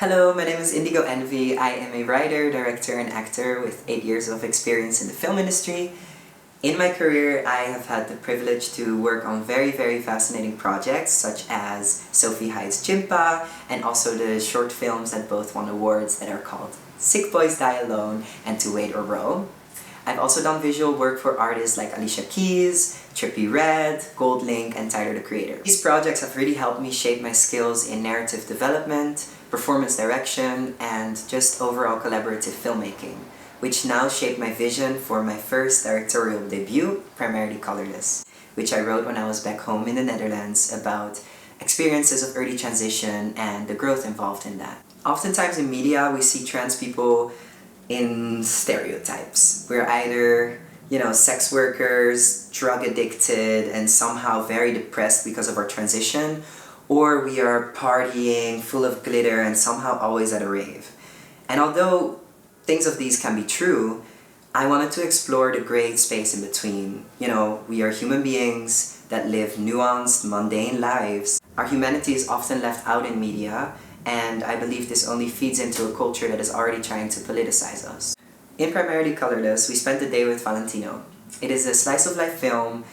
Hello, my name is Indigo Envie. I am a writer, director, and actor with 8 years of experience in the film industry. In my career, I have had the privilege to work on very fascinating projects such as Sophie Hyde's Chimpa and also the short films that both won awards that are called Sick Boys Die Alone and To Wait or Row. I've also done visual work for artists like Alicia Keys, Trippie Redd, Goldlink, and Tyler the Creator. These projects have really helped me shape my skills in narrative development, performance direction, and just overall collaborative filmmaking, which now shape my vision for my first directorial debut, primarily Colourless, which I wrote when I was back home in the Netherlands about experiences of early transition and the growth involved in that. Oftentimes in media, we see trans people in stereotypes. We're either, sex workers, drug addicted, and somehow very depressed because of our transition, or we are partying, full of glitter, and somehow always at a rave. And although things of these can be true, I wanted to explore the gray space in between. We are human beings that live nuanced, mundane lives. Our humanity is often left out in media, and I believe this only feeds into a culture that is already trying to politicize us. In Primarily Colourless, we spent the day with Valentino. It is a slice-of-life film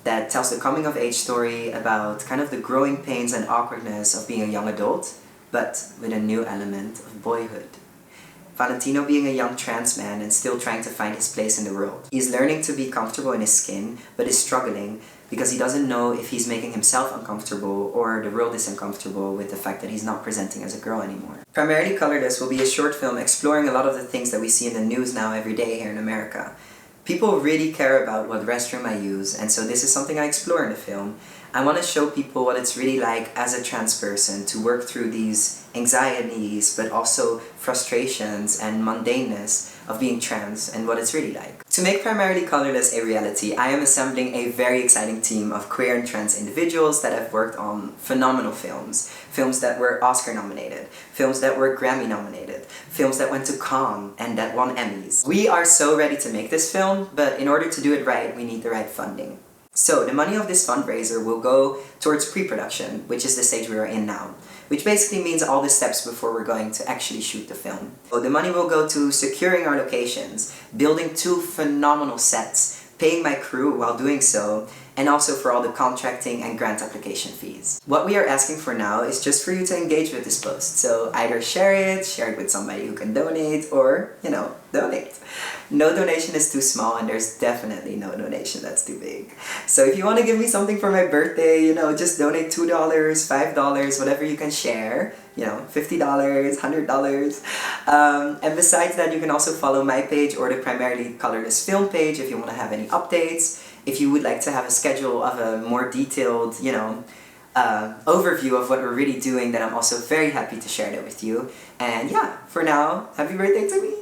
that tells the coming-of-age story about kind of the growing pains and awkwardness of being a young adult, but with a new element of boyhood. Valentino being a young trans man and still trying to find his place in the world. He's learning to be comfortable in his skin, but is struggling because he doesn't know if he's making himself uncomfortable or the world is uncomfortable with the fact that he's not presenting as a girl anymore. Primarily Colourless will be a short film exploring a lot of the things that we see in the news now every day here in America. People really care about what restroom I use, and so this is something I explore in the film. I want to show people what it's really like as a trans person to work through these anxieties, but also frustrations and mundaneness of being trans and what it's really like. To make Primarily Colourless a reality, I am assembling a very exciting team of queer and trans individuals that have worked on phenomenal films. Films that were Oscar nominated, films that were Grammy nominated, films that went to Cannes and that won Emmys. We are so ready to make this film, but in order to do it right, we need the right funding. So the money of this fundraiser will go towards pre-production, which is the stage we are in now, which basically means all the steps before we're going to actually shoot the film. So the money will go to securing our locations, building 2 phenomenal sets, paying my crew while doing so, and also for all the contracting and grant application fees. What we are asking for now is just for you to engage with this post. So either share it with somebody who can donate, or, donate. No donation is too small, and there's definitely no donation that's too big. So if you want to give me something for my birthday, just donate $2, $5, whatever you can share. $50, $100. And besides that, you can also follow my page or the Primarily Colourless film page if you want to have any updates. If you would like to have a schedule of a more detailed, overview of what we're really doing, then I'm also very happy to share that with you. And yeah, for now, happy birthday to me!